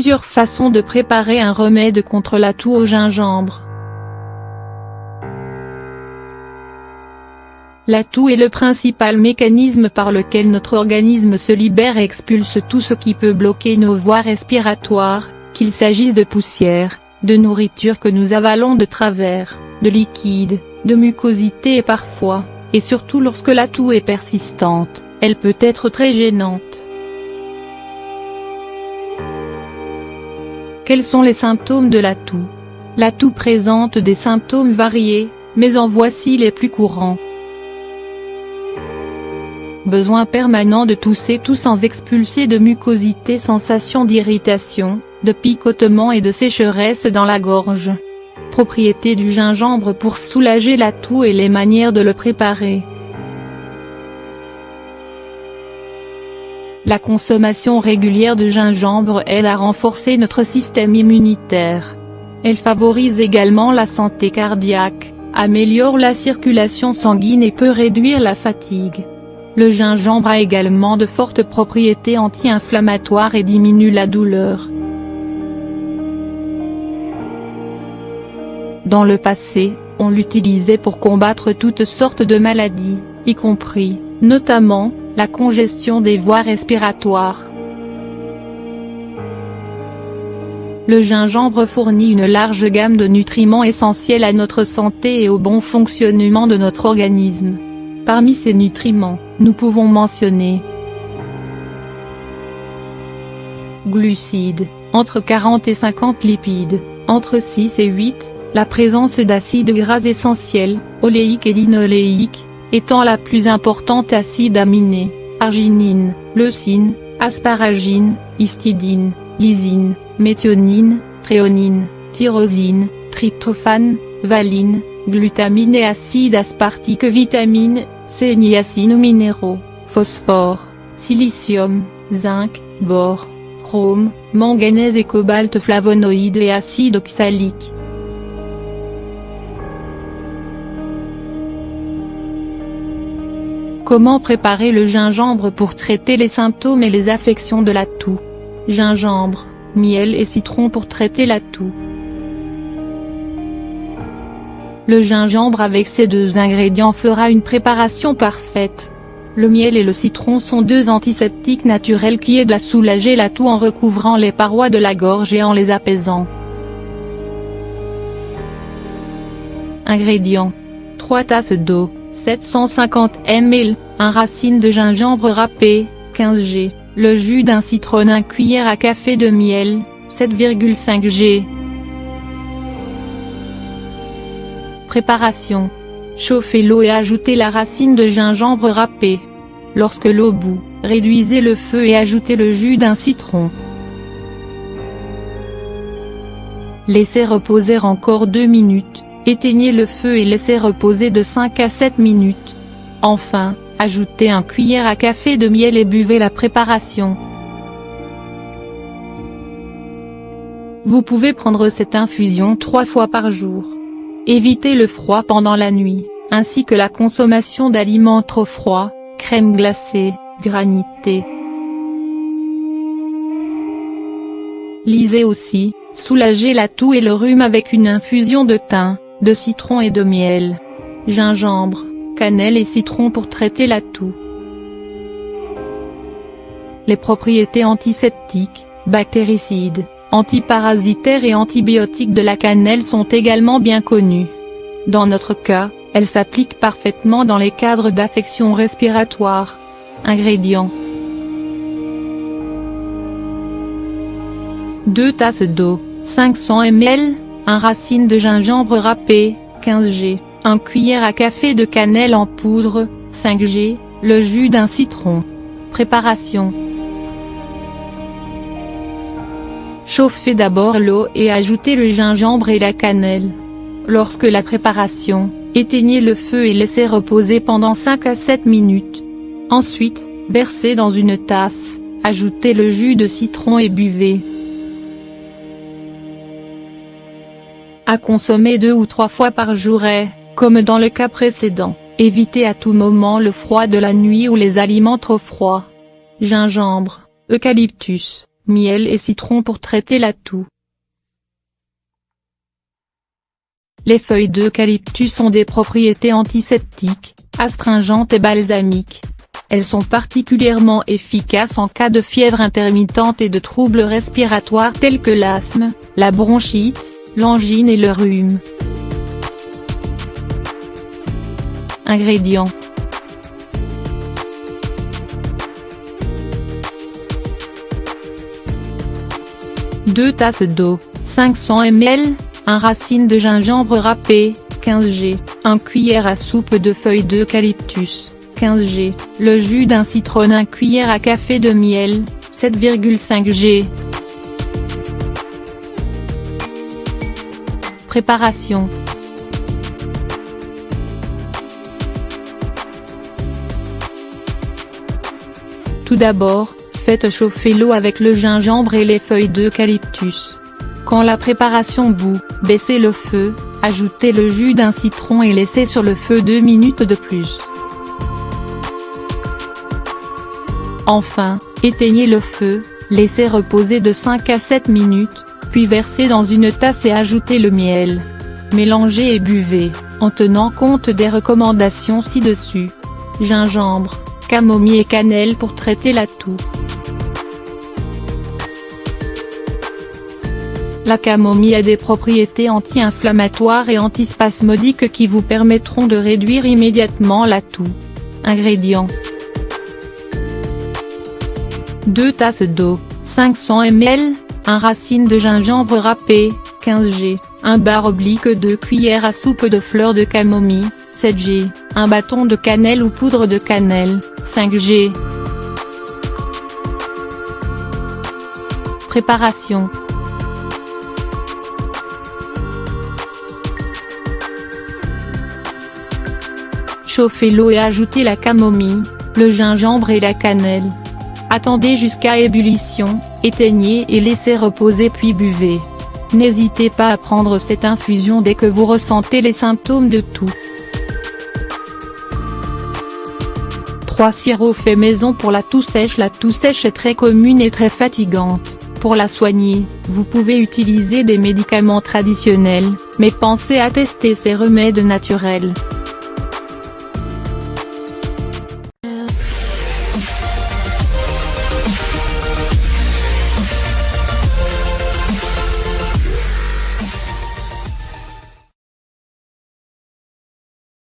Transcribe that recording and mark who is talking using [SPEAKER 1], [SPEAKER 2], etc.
[SPEAKER 1] plusieurs façons de préparer un remède contre la toux au gingembre. La toux est le principal mécanisme par lequel notre organisme se libère et expulse tout ce qui peut bloquer nos voies respiratoires, qu'il s'agisse de poussière, de nourriture que nous avalons de travers, de liquide, de mucosité et parfois, et surtout lorsque la toux est persistante, elle peut être très gênante. Quels sont les symptômes de la toux? La toux présente des symptômes variés, mais en voici les plus courants. Besoin permanent de tousser tout sans expulser de mucosité, sensation d'irritation, de picotement et de sécheresse dans la gorge. Propriétés du gingembre pour soulager la toux et les manières de le préparer. La consommation régulière de gingembre aide à renforcer notre système immunitaire. Elle favorise également la santé cardiaque, améliore la circulation sanguine et peut réduire la fatigue. Le gingembre a également de fortes propriétés anti-inflammatoires et diminue la douleur. Dans le passé, on l'utilisait pour combattre toutes sortes de maladies, y compris, notamment, la congestion des voies respiratoires. Le gingembre fournit une large gamme de nutriments essentiels à notre santé et au bon fonctionnement de notre organisme. Parmi ces nutriments, nous pouvons mentionner glucides, entre 40 et 50 lipides, entre 6 et 8, la présence d'acides gras essentiels, oléiques et linoléiques, étant la plus importante acides aminés, arginine, leucine, asparagine, histidine, lysine, méthionine, thréonine, tyrosine, tryptophane, valine, glutamine et acide aspartique, vitamines, C, niacine ou minéraux, phosphore, silicium, zinc, bore, chrome, manganèse et cobalt, flavonoïdes et acide oxalique. Comment préparer le gingembre pour traiter les symptômes et les affections de la toux? Gingembre, miel et citron pour traiter la toux. Le gingembre avec ces deux ingrédients fera une préparation parfaite. Le miel et le citron sont deux antiseptiques naturels qui aident à soulager la toux en recouvrant les parois de la gorge et en les apaisant. Ingrédients. 3 tasses d'eau, 750 ml, 1 racine de gingembre râpé, 15 g, le jus d'un citron, 1 cuillère à café de miel, 7,5 g. Préparation. Chauffez l'eau et ajoutez la racine de gingembre râpée. Lorsque l'eau bout, réduisez le feu et ajoutez le jus d'un citron. Laissez reposer encore 2 minutes, éteignez le feu et laissez reposer de 5 à 7 minutes. Enfin, ajoutez 1 cuillère à café de miel et buvez la préparation. Vous pouvez prendre cette infusion 3 fois par jour. Évitez le froid pendant la nuit, ainsi que la consommation d'aliments trop froids, crème glacée, granité. Lisez aussi, soulagez la toux et le rhume avec une infusion de thym, de citron et de miel. Gingembre, cannelle et citron pour traiter la toux. Les propriétés antiseptiques, bactéricides, antiparasitaires et antibiotiques de la cannelle sont également bien connues. Dans notre cas, elle s'applique parfaitement dans les cadres d'affections respiratoires. Ingrédients. 2 tasses d'eau, 500 ml, 1 racine de gingembre râpé, 15 g, 1 cuillère à café de cannelle en poudre, 5 g, le jus d'un citron. Préparation. Chauffez d'abord l'eau et ajoutez le gingembre et la cannelle. Lorsque la préparation, éteignez le feu et laissez reposer pendant 5 à 7 minutes. Ensuite, versez dans une tasse, ajoutez le jus de citron et buvez. À consommer 2 ou 3 fois par jour et, comme dans le cas précédent, évitez à tout moment le froid de la nuit ou les aliments trop froids. Gingembre, eucalyptus, miel et citron pour traiter la toux. Les feuilles d'eucalyptus ont des propriétés antiseptiques, astringentes et balsamiques. Elles sont particulièrement efficaces en cas de fièvre intermittente et de troubles respiratoires tels que l'asthme, la bronchite, l'angine et le rhume. Ingrédients. Deux tasses d'eau, 500 ml, 1 racine de gingembre râpé, 15 g, 1 cuillère à soupe de feuilles d'eucalyptus, 15 g, le jus d'un citron, 1 cuillère à café de miel, 7,5 g. Préparation. Tout d'abord, faites chauffer l'eau avec le gingembre et les feuilles d'eucalyptus. Quand la préparation bout, baissez le feu, ajoutez le jus d'un citron et laissez sur le feu 2 minutes de plus. Enfin, éteignez le feu, laissez reposer de 5 à 7 minutes, puis versez dans une tasse et ajoutez le miel. Mélangez et buvez, en tenant compte des recommandations ci-dessus. Gingembre, camomille et cannelle pour traiter la toux. La camomille a des propriétés anti-inflammatoires et antispasmodiques qui vous permettront de réduire immédiatement la toux. Ingrédients. 2 tasses d'eau, 500 ml, 1 racine de gingembre râpé, 15 g, 1 /2 cuillères à soupe de fleurs de camomille, 7 g, 1 bâton de cannelle ou poudre de cannelle, 5 g. Préparation. Chauffez l'eau et ajoutez la camomille, le gingembre et la cannelle. Attendez jusqu'à ébullition, éteignez et laissez reposer puis buvez. N'hésitez pas à prendre cette infusion dès que vous ressentez les symptômes de toux. 3 sirops fait maison pour la toux sèche. La toux sèche est très commune et très fatigante. Pour la soigner, vous pouvez utiliser des médicaments traditionnels, mais pensez à tester ces remèdes naturels.